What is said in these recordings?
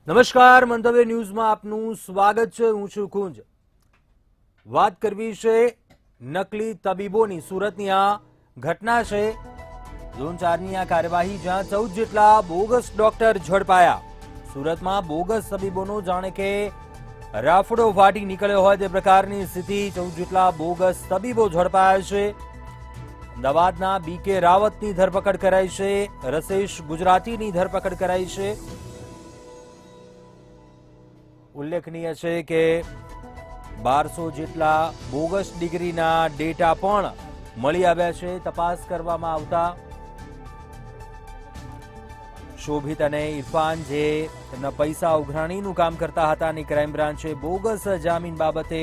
નમસ્કાર, મંતવ્ય ન્યૂઝમાં આપનું સ્વાગત છે. હું છું કુંજ. વાત કરવી છે નકલી તબીબોની. સુરતની આ ઘટના છે. ઝોન 4ની આ કાર્યવાહી, જ્યાં 14 જેટલા બોગસ ડોક્ટર ઝડપાયા. સુરતમાં બોગસ તબીબોનો જાણે કે રાફડો ફાટી નીકળ્યો હોય તે પ્રકારની સ્થિતિ. 14 જેટલા બોગસ તબીબો ઝડપાયા છે. અમદાવાદના BK રાવતની ધરપકડ કરાઈ છે. રસેશ ગુજરાતીની ધરપકડ કરાઈ છે. ઉલ્લેખનીય છે કે 1200 જેટલા બોગસ ડિગ્રીના ડેટા પણ મળી આવ્યા છે. તપાસ કરવામાં આવતા શોભિત અને ઇરફાન, જે તેમના પૈસા ઉઘરાણીનું કામ કરતા હતા, અને ક્રાઇમ બ્રાન્ચે બોગસ જામીન બાબતે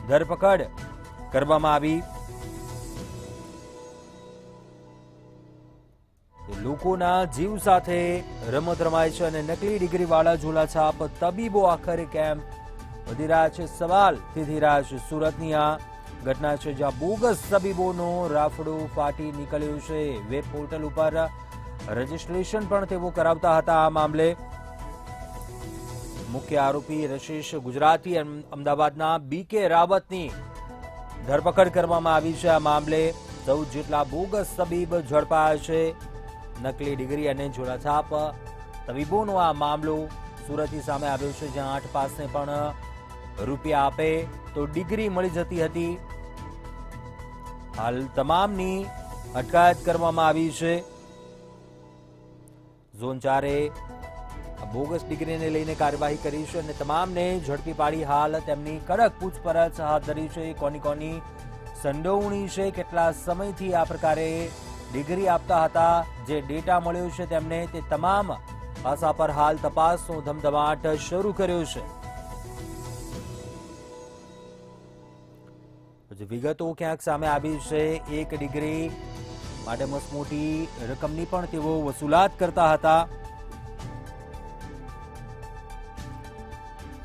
ધરપકડ કરવામાં આવી. લોકોના જીવ સાથે રમત રમાય છે અને નકલી ડિગ્રીવાળા ઝોલાછાપ તબીબો આખરે કેમ વધી રહ્યા છે, સવાલ થઈ રહ્યા છે. સુરતની આ ઘટના છે, જ્યાં બોગસ તબીબોનો રાફડો ફાટી નીકળ્યો છે. વેબ પોર્ટલ ઉપર રજીસ્ટ્રેશન પણ તેઓ કરાવતા હતા. આ મામલે મુખ્ય આરોપી રશેશ ગુજરાતી અમદાવાદના BK રાવતની ધરપકડ કરવામાં આવી છે. આ મામલે 14 જેટલા બોગસ તબીબ ઝડપાયા છે. નકલી ડિગ્રી અને ઝોલાછાપ તબીબોનો આ મામલો સુરતની સામે આવ્યો છે, જ્યાં 8 પાસને પણ રૂપિયા આપે તો ડિગ્રી મળી જતી હતી. હાલ તમામની અટકાયત કરવામાં આવી છે. ઝોન 4એ બોગસ ડિગ્રીને લઈને કાર્યવાહી કરી છે અને તમામને ઝડપી પાડી હાલ તેમની કડક પૂછપરછ હાથ ધરી છે. કોની સંડોવણી છે, કેટલા સમયથી આ પ્રકારે ડિગ્રી આપતા હતા, જે ડેટા મળ્યો છે તેમને, તે તમામ પાસા પર હાલ તપાસનો ધમધમાટ શરૂ કર્યો છે. વિગતો ક્યાંક સામે આવી છે. એક ડિગ્રી માટે મસમોટી રકમની પણ તેઓ વસૂલાત કરતા હતા.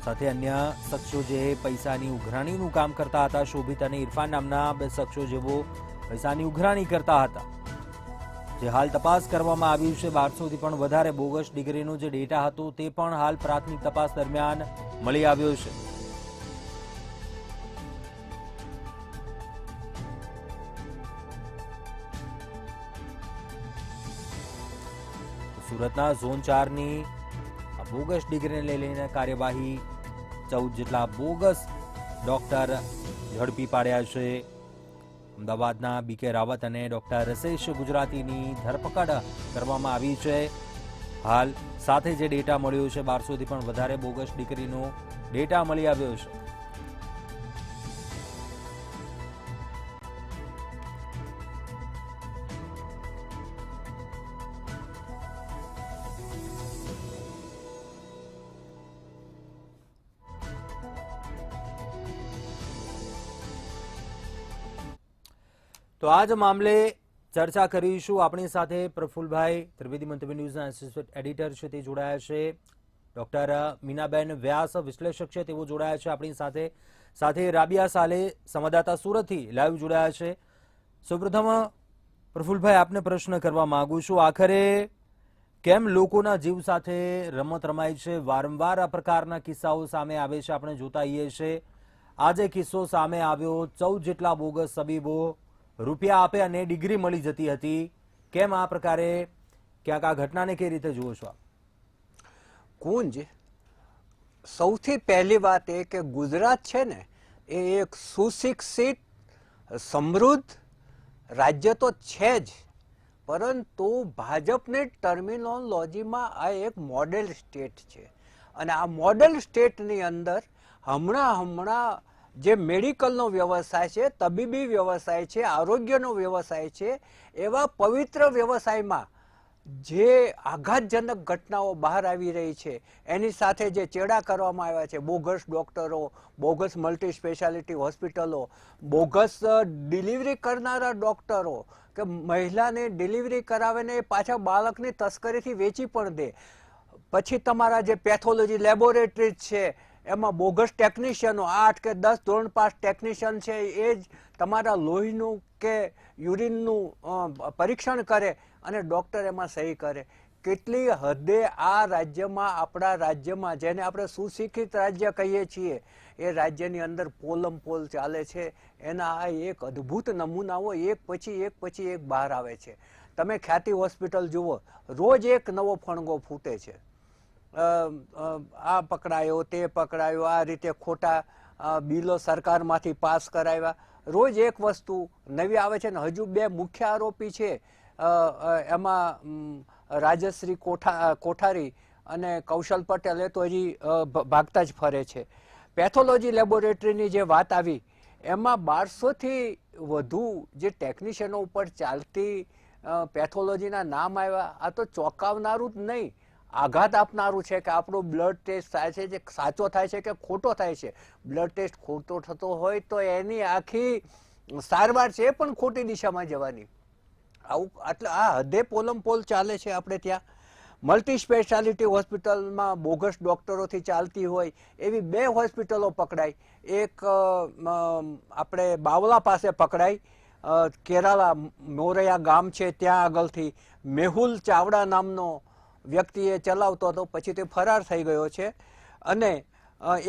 સાથે અન્ય શખ્સો જે પૈસાની ઉઘરાણીનું કામ કરતા હતા, શોભિત અને ઇરફાન નામના બે શખ્સો જેઓ પૈસાની ઉઘરાણી કરતા હતા, જે હાલ તપાસ કરવામાં આવી છે. 1200 થી પણ વધારે બોગસ ડિગ્રીનો જે ડેટા હતો તે પણ હાલ પ્રાથમિક તપાસ દરમિયાન મળી આવ્યો છે. સુરતના ઝોન 4ની બોગસ ડિગ્રીને લઈને કાર્યવાહી, 14 જેટલા બોગસ ડોક્ટર ઝડપી પાડ્યા છે. અમદાવાદના BK રાવત અને ડોક્ટર રસેશ ગુજરાતીની ધરપકડ કરવામાં આવી છે. હાલ સાથે જે ડેટા મળ્યો છે, 1200 થી પણ વધારે બોગસ ડિગ્રીનો ડેટા મળી આવ્યો છે. તો આ જ મામલે ચર્ચા કરીશું. આપણી સાથે પ્રફુલભાઈ ત્રિવેદી, મંતવ્ય ન્યૂઝના એસિસ્ટન્ટ એડિટર છે, તે જોડાયા છે. ડોક્ટર મીનાબેન વ્યાસ, વિશ્લેષક છે, તેઓ જોડાયા છે આપણી સાથે. સાથે રાબિયા સાલે, સંવાદદાતા સુરતથી લાઈવ જોડાયા છે. સૌપ્રથમ પ્રફુલભાઈ, આપને પ્રશ્ન કરવા માંગુ છું, આખરે કેમ લોકોના જીવ સાથે રમત રમાય છે? વારંવાર આ પ્રકારના કિસ્સાઓ સામે આવે છે, આપણે જોતા આવીએ છીએ. આજે કિસ્સો સામે આવ્યો, 14 જેટલા બોગસ તબીબો રૂપિયા આપે અને ડિગ્રી મળી જતી હતી. કેમ આ પ્રકારે, ક્યાંક આ ઘટનાને કઈ રીતે જુઓ છો? કુંજ, સૌથી પહેલી વાત એ કે ગુજરાત છે ને, એ એક સુશિક્ષિત સમૃદ્ધ રાજ્ય તો છે જ, પરંતુ ભાજપની ટર્મિનોલોજીમાં આ એક મોડેલ સ્ટેટ છે. અને આ મોડેલ સ્ટેટની અંદર હમણાં જે મેડિકલનો વ્યવસાય છે, તબીબી વ્યવસાય છે, આરોગ્યનો વ્યવસાય છે, એવા પવિત્ર વ્યવસાયમાં જે આઘાતજનક ઘટનાઓ બહાર આવી રહી છે, એની સાથે જે ચેડા કરવામાં આવ્યા છે, બોગસ ડોક્ટરો, બોગસ મલ્ટી સ્પેશિયાલિટી હોસ્પિટલો, બોગસ ડિલિવરી કરનારા ડોક્ટરો, કે મહિલાને ડિલિવરી કરાવીને પાછા બાળકની તસ્કરીથી વેચી પણ દે. પછી તમારા જે પેથોલોજી લેબોરેટરી છે, એમાં બોગસ ટેકનિશિયનો 8 કે 10 ધોરણ પાસ ટેકનિશિયન છે, એ જ તમારા લોહીનું કે યુરિનનું પરીક્ષણ કરે અને ડૉક્ટર એમાં સહી કરે. કેટલી હદે આ રાજ્યમાં, આપણા રાજ્યમાં જેને આપણે સુશિક્ષિત રાજ્ય કહીએ છીએ, એ રાજ્યની અંદર પોલમપોલ ચાલે છે. એના આ એક અદ્ભુત નમૂનાઓ એક પછી એક બહાર આવે છે. તમે ખ્યાતિ હોસ્પિટલ જુઓ, રોજ એક નવો ફણગો ફૂટે છે. આ પકડાયો, તે પકડાયો, આ રીતે ખોટા બિલો સરકારમાંથી પાસ કરાવ્યા, રોજ એક વસ્તુ નવી આવે છે. ને હજુ બે મુખ્ય આરોપી છે એમાં રાજશ્રી કોઠારી અને કૌશલ પટેલ, એ તો હજી ભાગતા જ ફરે છે. પેથોલોજી લેબોરેટરીની જે વાત આવી, એમાં 1200થી વધુ જે ટેકનિશિયનો ઉપર ચાલતી પેથોલોજીના નામ આવ્યા. આ તો ચોંકાવનારું જ નહીં, આઘાત આપનારું છે કે આપણો બ્લડ ટેસ્ટ થાય છે જે સાચો થાય છે કે ખોટો થાય છે. બ્લડ ટેસ્ટ ખોટો થતો હોય તો એની આખી સારવાર છે એ પણ ખોટી દિશામાં જવાની. આવું એટલે આ હદે પોલમપોલ ચાલે છે આપણે ત્યાં. મલ્ટી સ્પેશિયાલિટી હોસ્પિટલમાં બોગસ ડોક્ટરોથી ચાલતી હોય એવી 2 હોસ્પિટલો પકડાઈ. એક આપણે બાવલા પાસે પકડાઈ, કેરાલા મોરૈયા ગામ છે ત્યાં આગળથી. મેહુલ ચાવડા નામનો વ્યક્તિએ ચલાવતો હતો, પછી તે ફરાર થઈ ગયો છે. અને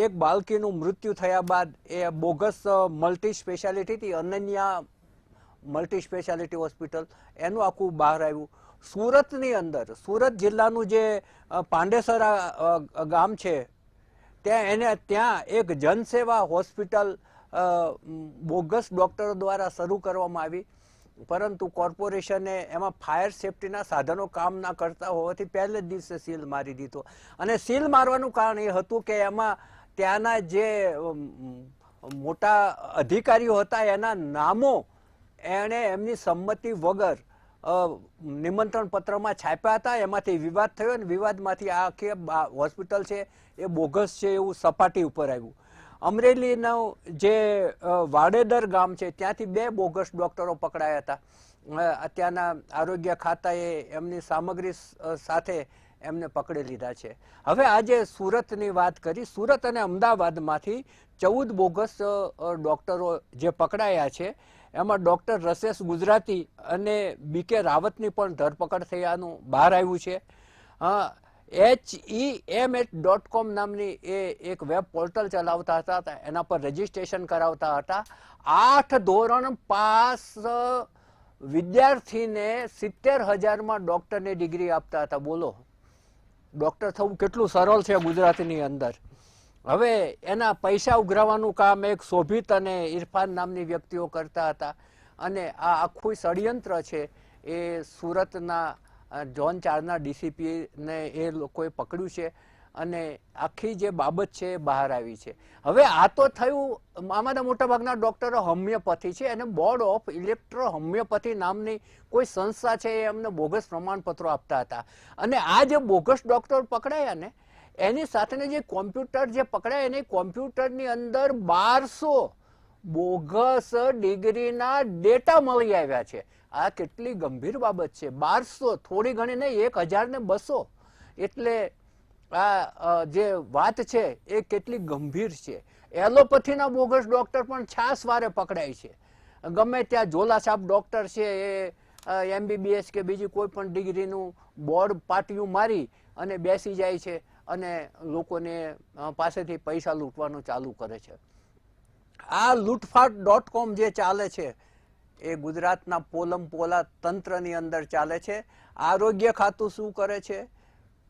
એક બાળકીનું મૃત્યુ થયા બાદ એ બોગસ મલ્ટી સ્પેશિયાલિટીથી અનન્યા મલ્ટી સ્પેશિયાલિટી હોસ્પિટલ, એનું આખું બહાર આવ્યું. સુરતની અંદર, સુરત જિલ્લાનું જે પાંડેસરા ગામ છે ત્યાં એક જનસેવા હોસ્પિટલ બોગસ ડોક્ટરો દ્વારા શરૂ કરવામાં આવી, પરંતુ કોર્પોરેશને એમાં ફાયર સેફટીના સાધનો કામ ના કરતા હોવાથી પહેલે જ દિવસે સીલ મારી દીધો. અને સીલ મારવાનું કારણ એ હતું કે એમાં ત્યાંના જે મોટા અધિકારીઓ હતા એના નામો એણે એમની સંમતિ વગર નિમંત્રણ પત્રમાં છાપ્યા હતા. એમાંથી વિવાદ થયો અને વિવાદમાંથી આ આખી હોસ્પિટલ છે એ બોગસ છે એવું સપાટી ઉપર આવ્યું. અમરેલીનું જે વાડેદર ગામ છે ત્યાંથી 2 બોગસ ડોક્ટરો પકડાયા હતા. અત્યારના આરોગ્ય ખાતાએ એમની સામગ્રી સાથે એમને પકડી લીધા છે. હવે આજે સુરતની વાત કરી, સુરત અને અમદાવાદમાંથી 14 બોગસ ડોક્ટરો જે પકડાયા છે એમાં ડોક્ટર રસેશ ગુજરાતી અને બીકે રાવતની પણ ધરપકડ થયાનું બહાર આવ્યું છે. HEMH.com નામની એ એક વેબ પોર્ટલ ચલાવતા હતા, એના પર રજીસ્ટ્રેશન કરાવતા હતા. 8 ધોરણ પાસ વિદ્યાર્થીને 70,000માં ડોક્ટરની ડિગ્રી આપતા હતા. બોલો, ડોક્ટર થવું કેટલું સરળ છે ગુજરાતની અંદર. હવે એના પૈસા ઉઘરાવવાનું કામ એક શોભિત અને ઇરફાન નામની વ્યક્તિઓ કરતા હતા. અને આ આખું ષડયંત્ર છે એ સુરતના ઝોન 4ના ડીસીપીને એ લોકોએ પકડ્યું છે અને આખી જે બાબત છે એ બહાર આવી છે. હવે આ તો થયું, આમાંના મોટાભાગના ડોક્ટરો હોમિયોપેથી છે અને બોર્ડ ઓફ ઇલેક્ટ્રો હોમિયોપેથી નામની કોઈ સંસ્થા છે એ એમને બોગસ પ્રમાણપત્રો આપતા હતા. અને આ જે બોગસ ડોક્ટર પકડાયા ને એની સાથેને જે કોમ્પ્યુટર જે પકડાય એની કોમ્પ્યુટરની અંદર 1200 બોગસ ડિગ્રીના ડેટા મળી આવ્યા છે. આ કેટલી ગંભીર બાબત છે. 1200, થોડી ઘણી નહીં, 1200. એટલે આ જે વાત છે એ કેટલી ગંભીર છે. એલોપેથીના બોગસ ડોક્ટર પણ છાસવારે પકડાય છે. ગમે ત્યાં ઝોલા છાપ ડોક્ટર છે એ MBBS કે બીજી કોઈ પણ ડિગ્રીનું બોર્ડ પાટિયું મારી અને બેસી જાય છે અને લોકોને પાસેથી પૈસા લૂંટવાનું ચાલુ કરે છે. આ લૂંટફાટ.com જે ચાલે છે એ ગુજરાતના પોલમપોલા તંત્રની અંદર ચાલે છે. આરોગ્ય ખાતું શું કરે છે,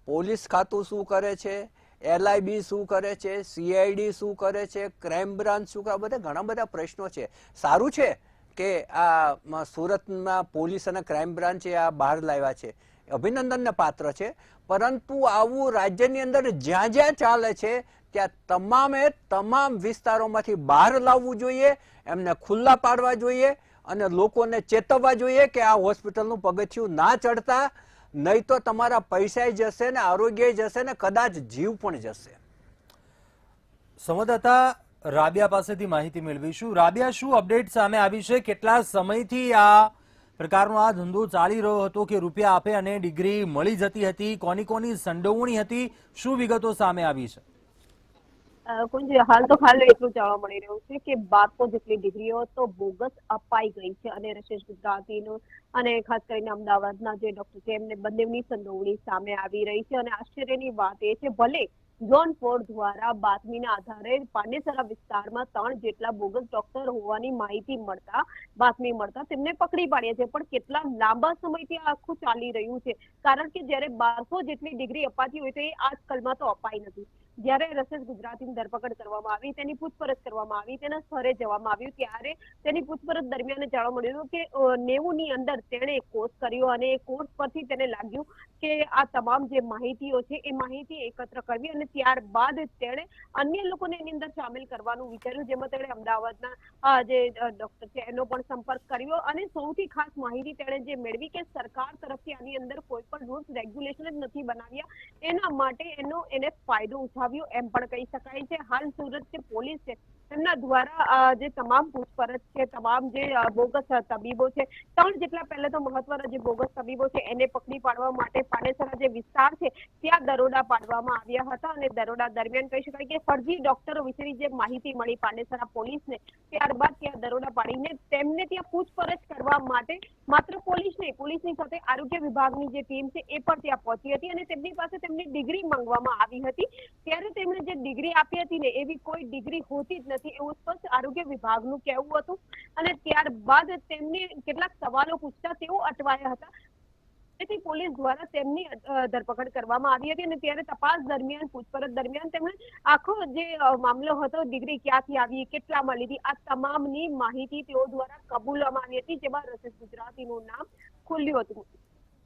પોલીસ ખાતું શું કરે છે, LIB શું કરે છે, CID શું કરે છે, ક્રાઇમ બ્રાન્ચ શું કરે, બધા ઘણા બધા પ્રશ્નો છે. સારું છે કે આ સુરતના પોલીસ અને ક્રાઇમ બ્રાન્ચે આ બહાર લાવ્યા છે, અભિનંદનને પાત્ર છે. પરંતુ આવું રાજ્યની અંદર જ્યાં જ્યાં ચાલે છે ત્યાં તમામે તમામ વિસ્તારોમાંથી બહાર લાવવું જોઈએ, એમને ખુલ્લા પાડવા જોઈએ અને લોકોને ચેતવવા જોઈએ કે આ હોસ્પિટલનું પગથિયું ના ચડતા, નહીં તો તમારા પૈસા જશે ને આરોગ્ય જશે ને કદાચ જીવ પણ જશે. સંવાદદાતા રાબિયા પાસેથી માહિતી મેળવીશું. રાબિયા, શું અપડેટ સામે આવી છે? કેટલા સમયથી આ પ્રકારનો આ ધંધો ચાલી રહ્યો હતો કે રૂપિયા આપે અને ડિગ્રી મળી જતી હતી? કોની કોની સંડોવણી હતી? શું વિગતો સામે આવી છે? કુંજ, હાલ તો હાલ એટલું જાણવા મળી રહ્યું છે કે 1200 જેટલી ડિગ્રીઓ તો બોગસ અપાઈ ગઈ છે અને રશેષ ગુજરાતીનું અને ખાસ કરીને અમદાવાદના જે ડોક્ટર છે એમને બંનેની સંડોવણી સામે આવી રહી છે. અને આશ્ચર્યની વાત એ છે, ભલે જોન ફોર્ડ દ્વારા બાતમીના આધારે પાંડેસરા વિસ્તારમાં 3 જેટલા બોગસ ડોક્ટર હોવાની બાતમી મળતા તેમને પકડી પાડ્યા છે, પણ કેટલા લાંબા સમયથી આ આખું ચાલી રહ્યું છે. કારણ કે જ્યારે 1200 જેટલી ડિગ્રી અપાતી હોય તો એ આજકાલમાં તો અપાઈ નથી. જ્યારે રશેષ ગુજરાતીની ધરપકડ કરવામાં આવી, તેની પૂછપરછ કરવામાં આવી, તેના સ્થળે જવામાં આવ્યું, ત્યારે તેની પૂછપરછ દરમિયાન જાણવા મળ્યું કે 90 ની અંદર તેણે કોર્સ કર્યો અને એ કોર્સ પરથી તેને લાગ્યું કે આ તમામ જે માહિતીઓ છે એ માહિતી એકત્ર કરવી અને ત્યારબાદ તેણે અન્ય લોકોને એની અંદર સામેલ કરવાનું વિચાર્યું, જેમાં તેણે અમદાવાદના જે ડોક્ટર છે એનો પણ સંપર્ક કર્યો અને સૌથી ખાસ માહિતી તેણે જે મેળવી કે સરકાર તરફથી આની અંદર કોઈ પણ રૂલ્સ રેગ્યુલેશન જ નથી બનાવ્યા, એના માટે એને ફાયદો ઉઠાવ્યો એમ પણ કહી શકાય છે. હાલ સુરત જે પોલીસ છે તેમના દ્વારા જે તમામ પૂછપરછ છે, તમામ જે બોગસ તબીબો છે, 3 જેટલા પહેલા તો મહત્વના જે બોગસ તબીબો છે એને પકડી પાડવા માટે પાંડેસરા જે વિસ્તાર છે ત્યાં દરોડા પાડવામાં આવ્યા હતા અને દરોડા દરમિયાન કહી શકાય કે ફરજી ડોક્ટરો વિશેની જે માહિતી મળી પાંડેસરા પોલીસને, ત્યારબાદ ત્યાં દરોડા પાડીને તેમને ત્યાં પૂછપરછ કરવા માટે માત્ર પોલીસ નહીં, પોલીસની સાથે આરોગ્ય વિભાગની જે ટીમ છે એ પણ ત્યાં પહોંચી હતી અને તેમની પાસે તેમની ડિગ્રી માંગવામાં આવી હતી. ત્યારે તેમણે જે ડિગ્રી આપી હતી ને એવી કોઈ ડિગ્રી હોતી જ નથી એવું સ્પષ્ટ આરોગ્ય વિભાગનું કહેવું હતું. અને ત્યારબાદ તેમને કેટલાક સવાલો પૂછતા તેઓ અટવાયા હતા, તેથી પોલીસ દ્વારા તેમની ધરપકડ કરવામાં આવી હતી. અને ત્યારે તપાસ દરમિયાન, પૂછપરછ દરમિયાન તેમણે આખો જે મામલો હતો, ડિગ્રી ક્યાંથી આવી, કેટલામાં લીધી, આ તમામની માહિતી તેઓ દ્વારા કબૂલવામાં આવી હતી, જેમાં રશેષ ગુજરાતીનું નામ ખુલ્યું હતું.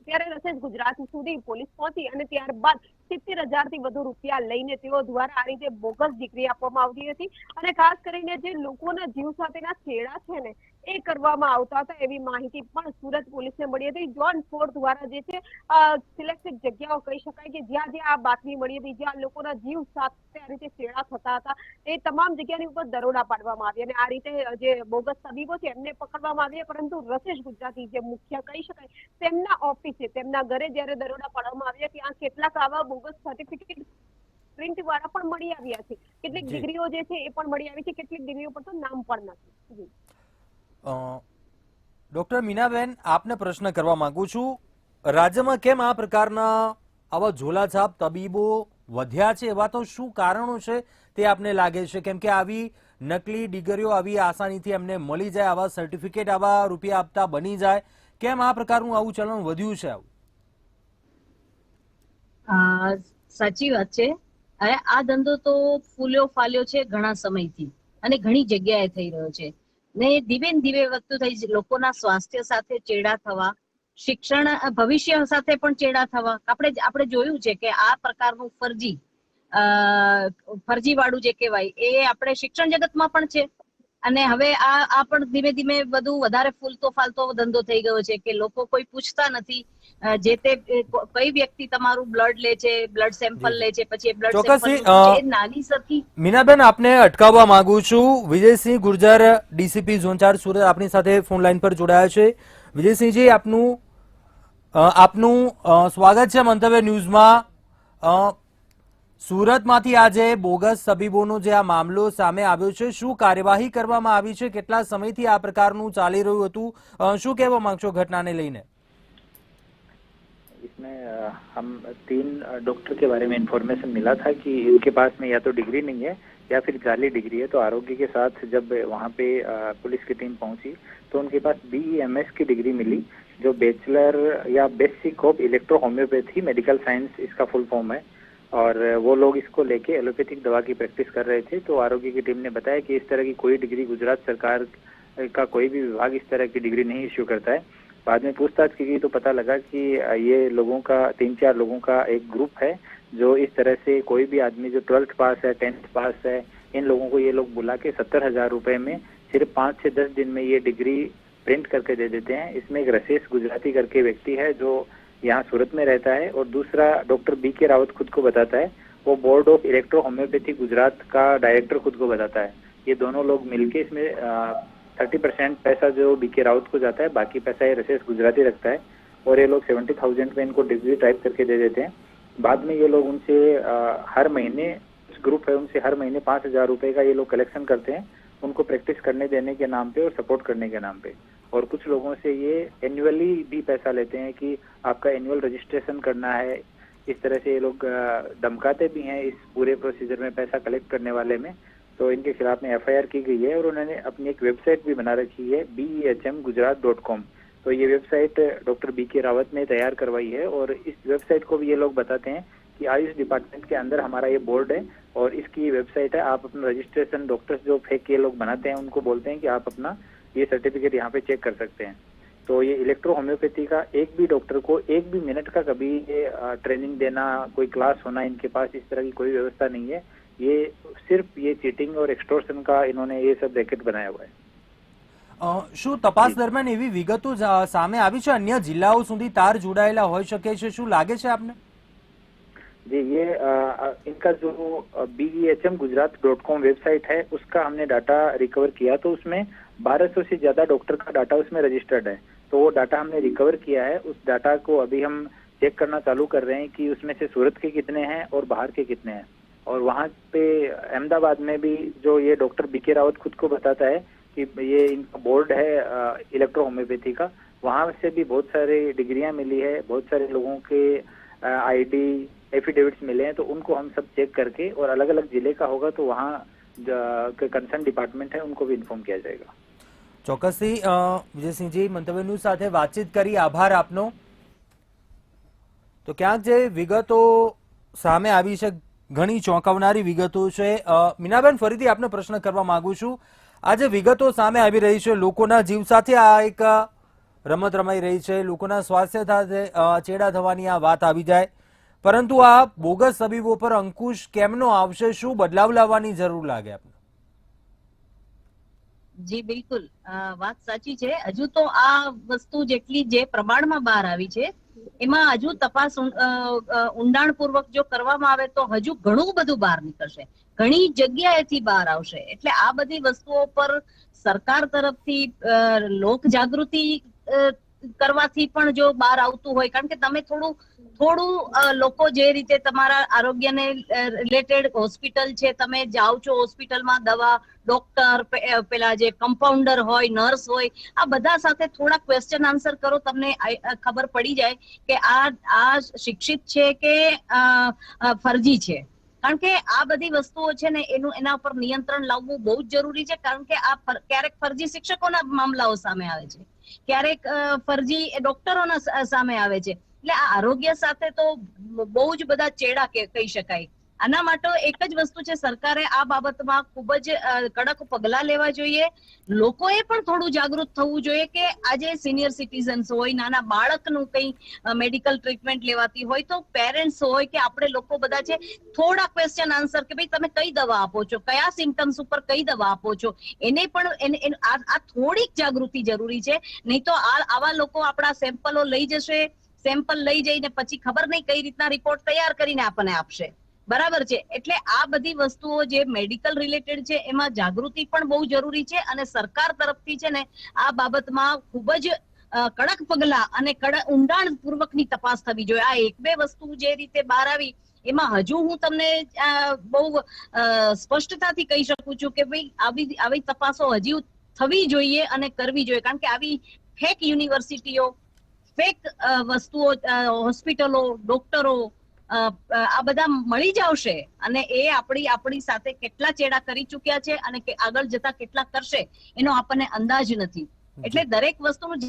ત્યારે રશેષ ગુજરાતી સુધી પોલીસ પહોંચી અને ત્યારબાદ 70,000 થી વધુ રૂપિયા લઈને તેઓ દ્વારા આ રીતે બોગસ ડિગ્રી આપવામાં આવતી હતી. અને ખાસ કરીને જે લોકોના જીવ સાથેના છેડા છે ને એ કરવામાં આવતા હતા એવી માહિતી પણ સુરત પોલીસને મળી હતી. જોન ફોર્ડ દ્વારા જે છે સિલેક્ટેડ જગ્યાઓ કહી શકાય કે જ્યાં આ બાતમી મળી હતી, જ્યાં લોકોના જીવ સાથે આ રીતે છેડા થતા હતા, એ તમામ જગ્યાની ઉપર દરોડા પાડવામાં આવી અને આ રીતે જે બોગસ તબીબો છે એમને પકડવામાં આવ્યા. પરંતુ રશેષ ગુજરાતી જે મુખ્ય કહી શકાય તેમના ઓફિસ છે, તેમના ઘરે જ્યારે દરોડા પાડવામાં આવ્યા ત્યાં કેટલાક આવા બોગસ સર્ટિફિકેટ પ્રિન્ટ વાળા પણ મળી આવ્યા છે, કેટલીક ડિગ્રીઓ જે છે એ પણ મળી આવી છે, કેટલીક ડિગ્રીઓ પર તો નામ પણ નથી. ડોક્ટર મીનાબેન, આપને પ્રશ્ન કરવા માંગુ છું, રાજ્યમાં કેમ આ પ્રકારના આવા ઝોલાછાપ તબીબો વધ્યા છે? એવા તો શું કારણો છે તે આપને લાગે છે? કેમ કે આવી નકલી ડિગ્રીઓ આવી આસાનીથી એમને મળી જાય, આવા સર્ટિફિકેટ આવા રૂપિયા આપતા બની જાય, કેમ આ પ્રકારનું આવું ચલણ વધ્યું છે? સાચી વાત છે. હવે આ ધંધો તો ફૂલ્યો ફાલ્યો છે ઘણા સમયથી અને ઘણી જગ્યાએ થઈ રહ્યો છે ને ધીમે ધીમે વધતું થઈ લોકોના સ્વાસ્થ્ય સાથે ચેડા થવા, શિક્ષણ ભવિષ્ય સાથે પણ ચેડા થવા. આપણે જોયું છે કે આ પ્રકારનું ફરજી વાળું જે કહેવાય એ આપણે શિક્ષણ જગતમાં પણ છે. અને હવે આ પણ ધીમે ધીમે વધારે ફૂલતો ફાલતો ધંધો થઈ ગયો છે કે લોકો કોઈ પૂછતા નથી જે તે કઈ વ્યક્તિ તમારું બ્લડ લે છે, બ્લડ સેમ્પલ લે છે, પછી એ બ્લડ સેમ્પલ એ નાની સરખી. મીનાબેન, આપને અટકાવવા માંગુ છું. વિજયસિંહ ગુર્જર, ડીસીપી ઝોન 4 સુરત આપણી સાથે ફોન લાઈન પર જોડાયા છે. વિજયસિંહજી, આપનું સ્વાગત છે મંતવ્ય ન્યૂઝમાં. સુરતમાંથી આજે બોગસ તબીબોનો જે આ મામલો સામે આવ્યો છે, શું કાર્યવાહી કરવામાં આવી છે? કેટલા સમયથી આ પ્રકારનું ચાલી રહ્યું હતું? શું કહેવા માંગશો ઘટનાને લઈને? इसमें हम 3 डॉक्टर के बारे में इन्फॉर्मेशन मिला था कि इनके पास में या तो डिग्री नहीं है या फिर जाली डिग्री है. तो आरोग्य के साथ जब वहाँ पे पुलिस की टीम पहुंची तो उनके पास BEMS की डिग्री मिली, जो बैचलर या basic of electro homeopathy medical science इसका फुल फॉर्म है. और वो लोग इसको लेके एलोपैथिक दवा की प्रैक्टिस कर रहे थे. तो आरोग्य की टीम ने बताया कि इस तरह की कोई डिग्री गुजरात सरकार का कोई भी विभाग इस तरह की डिग्री नहीं इश्यू करता है. बाद में पूछताछ की गई तो पता लगा कि ये लोगों का 3-4 लोगों का एक ग्रुप है जो इस तरह से कोई भी आदमी जो 12th पास है, 10th पास है, इन लोगों को ये लोग बुला के 70,000 रुपए में सिर्फ 5 से 10 दिन में ये डिग्री प्रिंट करके दे देते हैं. इसमें एक रशेष गुजराती करके व्यक्ति है जो यहाँ सूरत में रहता है और दूसरा डॉक्टर BK रावत खुद को बताता है, वो board of electro homeopathy Gujarat का डायरेक्टर खुद को बताता है. ये दोनों लोग मिलके इसमें 30% पैसा जो BK रावत को जाता है, बाकी पैसा ये रशेष गुजराती रखता है और ये लोग 70,000 में इनको डिग्री टाइप करके दे देते हैं. बाद में ये लोग उनसे हर महीने ग्रुप है उनसे हर महीने 5,000 रुपए का ये लोग कलेक्शन करते हैं, उनको प्रैक्टिस करने देने के नाम पे और सपोर्ट करने के नाम पे। और कुछ लोगों से ये एनुअली भी पैसा लेते हैं कि आपका एनुअल रजिस्ट्रेशन करना है। इस तरह से ये लोग धमकाते भी हैं इस पूरे प्रोसीजर में पैसा कलेक्ट करने वाले में। तो इनके खिलाफ में FIR की गई है और उन्होंने अपनी एक वेबसाइट भी बना रखी है behmgujarat.com। तो ये वेबसाइट डॉक्टर BK रावत ने तैयार करवाई है और इस वेबसाइट को भी ये लोग बताते हैं कि आयुष डिपार्टमेंट के अंदर हमारा ये बोर्ड है और इसकी वेबसाइट है। आप अपना रजिस्ट्रेशन, डॉक्टर्स जो फेक ये लोग बनाते हैं उनको बोलते हैं कि आप अपना ये सर्टिफिकेट यहाँ पे चेक कर सकते हैं। तो ये इलेक्ट्रो होम्योपैथी का एक भी डॉक्टर को 1 भी मिनट का कभी ट्रेनिंग देना, कोई क्लास होना, इनके पास इस तरह की कोई व्यवस्था नहीं है। ये सिर्फ ये चीटिंग और एक्सटोर्शन का इन्होंने ये सब रैकेट बनाया हुआ है। શું તપાસ દરમિયાન એવી વિગતો સામે આવી છે અન્ય જિલ્લાઓ સુધી તાર જોડાયેલા હોઈ શકે છે, શું લાગે છે આપને? जी, ये इनका जो behmgujarat.com वेबसाइट है उसका हमने डाटा रिकवर किया, तो उसमें 1200 से ज्यादा डॉक्टर का डाटा उसमें रजिस्टर्ड है। तो वो डाटा हमने रिकवर किया है। उस डाटा को अभी हम चेक करना चालू कर रहे हैं कि उसमें से सूरत के कितने हैं और बाहर के कितने हैं। और वहाँ पे अहमदाबाद में भी जो ये डॉक्टर BK रावत खुद को बताता है कि ये इनका बोर्ड है इलेक्ट्रो होम्योपैथी का, वहाँ से भी बहुत सारे डिग्रियां मिली है, बहुत सारे लोगों के ID एफिडेविट्स मिले हैं। तो उनको हम सब चेक करके और अलग अलग जिले का होगा तो वहाँ के कंसर्न डिपार्टमेंट है उनको भी इन्फॉर्म किया जाएगा। ચોક્કસથી વિજયસિંહજી મંતવ્ય ન્યૂઝ સાથે વાતચીત કરી આભાર આપનો। તો ક્યાંક જે વિગતો સામે આવી છે ઘણી ચોંકાવનારી વિગતો છે। મીનાબેન, ફરીથી આપને પ્રશ્ન કરવા માંગુ છું, આ જે વિગતો સામે આવી રહી છે, લોકોના જીવ સાથે આ એક રમત રમાઈ રહી છે, લોકોના સ્વાસ્થ્ય સાથે ચેડા થવાની આ વાત આવી જાય, પરંતુ આ બોગસ તબીબો પર અંકુશ કેમનો આવશે? શું બદલાવ લાવવાની જરૂર લાગે આપને? જી બિલકુલ, વાત સાચી છે। હજુ તો આ વસ્તુ જેટલી જે પ્રમાણમાં બહાર આવી છે એમાં હજુ તપાસ ઊંડાણપૂર્વક જો કરવામાં આવે તો હજુ ઘણું બધું બહાર નીકળશે, ઘણી જગ્યાએથી બહાર આવશે। એટલે આ બધી વસ્તુઓ પર સરકાર તરફથી લોક જાગૃતિ કરવાથી પણ જો બહાર આવતું હોય, કારણ કે તમે થોડું લોકો જે રીતે તમારા આરોગ્યને રિલેટેડ હોસ્પિટલ છે, તમે જાઓ છો હોસ્પિટલમાં, દવા, ડોક્ટર, પેલા જે કમ્પાઉન્ડર હોય, નર્સ હોય, આ બધા સાથે થોડા ક્વેશ્ચન આન્સર કરો, તમને ખબર પડી જાય કે આ શિક્ષિત છે કે ફરજી છે। કારણ કે આ બધી વસ્તુઓ છે ને એના ઉપર નિયંત્રણ લાવવું બહુ જ જરૂરી છે। કારણ કે આ ક્યારેક ફરજી શિક્ષકોના મામલાઓ સામે આવે છે, ક્યારેક ફરજી ડોક્ટરોના સામે આવે છે। એટલે આ આરોગ્ય સાથે તો બહુ જ બધા ચેડા કહી શકાય। આના માટે એક જ વસ્તુ છે, સરકારે આ બાબતમાં ખૂબ જ કડક પગલા લેવા જોઈએ। લોકોએ પણ થોડું જાગૃત થવું જોઈએ કે આજે સિનિયર સિટીઝન્સ હોય, નાના બાળકનું કંઈ મેડિકલ ટ્રીટમેન્ટ લેવાતી હોય તો પેરેન્ટ્સ હોય કે આપણે લોકો બધા છે, થોડા ક્વેશ્ચન આન્સર કે ભાઈ તમે કઈ દવા આપો છો, કયા સિમ્ટમ્સ ઉપર કઈ દવા આપો છો, એને પણ આ થોડીક જાગૃતિ જરૂરી છે। નહીં તો આવા લોકો આપણા સેમ્પલો લઈ જશે, સેમ્પલ લઈ જઈને પછી ખબર નહીં કઈ રીતના રિપોર્ટ તૈયાર કરીને આપણને આપશે। બરાબર છે। એટલે આ બધી વસ્તુઓ જે મેડિકલ રિલેટેડ છે એમાં જાગૃતિ પણ બહુ જરૂરી છે અને સરકાર તરફથી છે ને આ બાબતમાં ખૂબ જ કડક પગલા અને ઊંડાણપૂર્વકની તપાસ થવી જોઈએ। આ એક બે વસ્તુ જે રીતે બહાર આવી એમાં હજુ હું તમને બહુ સ્પષ્ટતાથી કહી શકું છું કે ભાઈ આવી તપાસો હજી થવી જોઈએ અને કરવી જોઈએ। કારણ કે આવી ફેક યુનિવર્સિટીઓ, ફેક વસ્તુઓ, હોસ્પિટલો, ડોક્ટરો આ બધા મળી જાવશે અને એ આપણી સાથે કેટલા ચેડા કરી ચૂક્યા છે અને આગળ જતા કેટલા કરશે એનો આપણને અંદાજ નથી। એટલે દરેક વસ્તુનું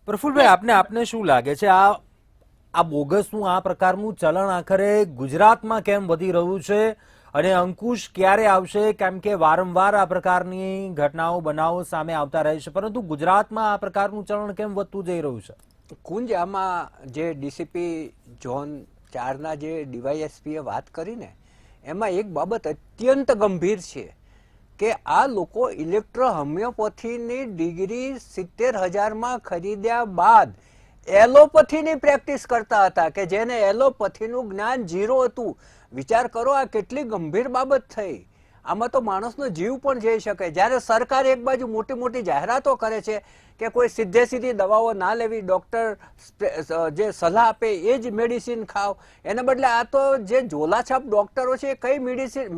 પ્રફુલભાઈ, આપને શું લાગે છે આ બોગસનું આ પ્રકારનું ચલણ આખરે ગુજરાતમાં કેમ વધી રહ્યું છે અને અંકુશ ક્યારે આવશે? કેમ કે વારંવાર આ પ્રકારની ઘટનાઓ, બનાવો સામે આવતા રહે છે, પરંતુ ગુજરાતમાં આ પ્રકારનું ચલણ કેમ વધતું જઈ રહ્યું છે? કુંજ, આમાં જે DCP ઝોન 4ના જે DYSPએ વાત કરી ને એમાં એક બાબત અત્યંત ગંભીર છે કે આ લોકો ઇલેક્ટ્રો હોમિયોપેથીની ડિગ્રી 70,000માં ખરીદ્યા બાદ એલોપેથીની પ્રેક્ટિસ કરતા હતા કે જેને એલોપેથીનું જ્ઞાન ઝીરો હતું। વિચાર કરો, આ કેટલી ગંભીર બાબત થઈ। આમાં તો માણસનો જીવ પણ જઈ શકે. જ્યારે સરકાર એક બાજુ મોટી મોટી જાહેરાતો કરે છે કે કોઈ સીધે સીધી દવાઓ ના લેવી, ડોક્ટર જે સલાહ આપે એ જ મેડિસિન ખાવ, એને બદલે આ તો જે ઝોલાછાપ ડોક્ટરો છે એ કઈ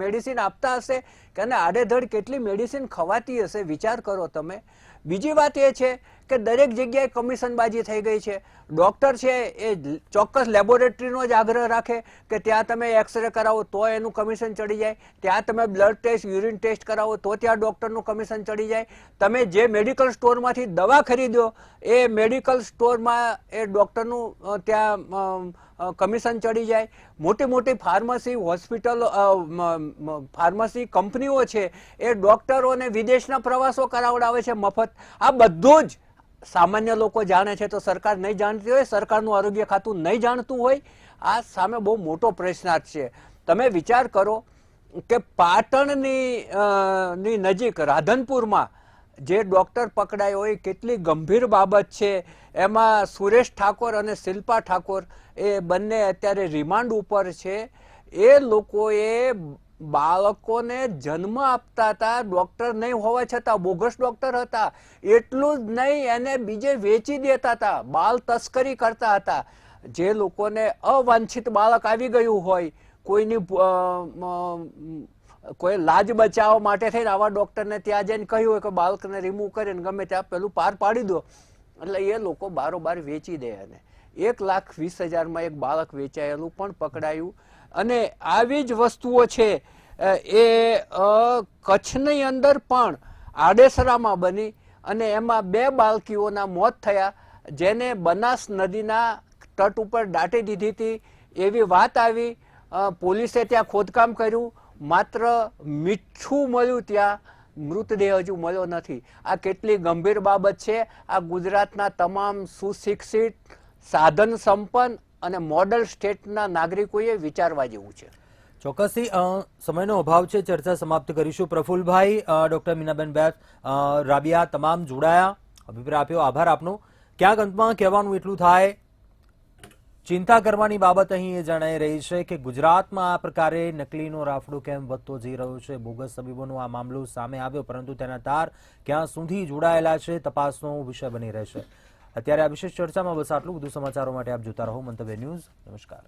મેડિસિન આપતા હશે કે અને આડેધડ કેટલી મેડિસિન ખવાતી હશે, વિચાર કરો તમે. બીજી વાત એ છે કે દરેક જગ્યાએ કમિશનબાજી થઈ ગઈ છે. ડોક્ટર છે એ ચોક્કસ લેબોરેટરીનો જ આગ્રહ રાખે કે ત્યાં તમે એક્સરે કરાવો તો એનું કમિશન ચડી જાય, ત્યાં તમે બ્લડ ટેસ્ટ, યુરિન ટેસ્ટ કરાવો તો ત્યાં ડોક્ટરનું કમિશન ચડી જાય. તમે જે મેડિકલ સ્ટોરમાંથી દવા ખરીદો એ મેડિકલ સ્ટોરમાં એ ડોક્ટરનું ત્યાં કમિશન ચડી જાય. મોટી મોટી ફાર્મસી, હોસ્પિટલ, ફાર્મસી કંપનીઓ છે એ ડોક્ટરોને વિદેશના પ્રવાસો કરાવડાવે છે મફત. આ બધું જ સામાન્ય લોકો જાણે છે તો સરકાર નહીં જાણતી હોય, સરકારનું આરોગ્ય ખાતું નહીં જાણતું હોય. આ સામે બહુ મોટો પ્રશ્નાર્થ છે. તમે વિચાર કરો કે પાટણની નજીક રાધનપુરમાં જે ડોક્ટર પકડાયો હોય કેટલી ગંભીર બાબત છે. એમાં સુરેશ ઠાકોર અને શિલ્પા ઠાકોર એ બંને અત્યારે રિમાન્ડ ઉપર છે. એ લોકોએ બાળકોને જન્મ આપતા હતા, ડોક્ટર નહીં હોવા છતાં બોગસ ડોક્ટર હતા. એટલું જ નહીં, એને બીજે વેચી દેતા હતા, બાળ તસ્કરી કરતા હતા. જે લોકોને અવાંછિત બાળક આવી ગયું હોય, કોઈની કોઈ લાજ બચાવવા માટે થઈને આવા ડોક્ટરને ત્યાં જઈને કહ્યું હોય કે બાળકને રિમૂવ કરીને ગમે ત્યાં પેલું પાર પાડી દો, એટલે એ લોકો બારોબાર વેચી દે. અને 1,20,000 એક બાળક વેચાયેલું પણ પકડાયું. અને આવી જ વસ્તુઓ છે એ કચ્છની અંદર પણ આડેસરામાં બની અને એમાં 2 બાળકીઓના મોત થયા, જેને બનાસ નદીના તટ ઉપર દાટી દીધી હતી એવી વાત આવી. પોલીસે ત્યાં ખોદકામ કર્યું, માત્ર મીઠું મળ્યું, ત્યાં મૃતદેહ હજુ મળ્યો નથી. આ કેટલી ગંભીર બાબત છે. આ ગુજરાતના તમામ સુશિક્ષિત, સાધન સંપન્ન અને મોડલ સ્ટેટના નાગરિકોએ વિચારવા જેવું છે. ચોક્કસથી સમયનો અભાવ છે, ચર્ચા સમાપ્ત કરીશું. પ્રફુલભાઈ, ડોક્ટર મીનાબેન વ્યાસ, રાબિયા તમામ જોડાયા, અભિપ્રાય આપ્યો, આભાર આપનો. ક્યાંક અંતમાં કહેવાનું એટલું થાય, ચિંતા કરવાની બાબત અહીં એ જણાઈ રહી છે કે ગુજરાતમાં આ પ્રકારે નકલીનો રાફડો કેમ વધતો જઈ રહ્યો છે. બોગસ તબીબોનો આ મામલો સામે આવ્યો, પરંતુ તેના તાર ક્યાં સુધી જોડાયેલા છે તપાસનો વિષય બની રહેશે. અત્યારે આ વિશેષ ચર્ચામાં બસ આટલું. વધુ સમાચારો માટે આપ જોતા રહો મંતવ્ય ન્યૂઝ. નમસ્કાર.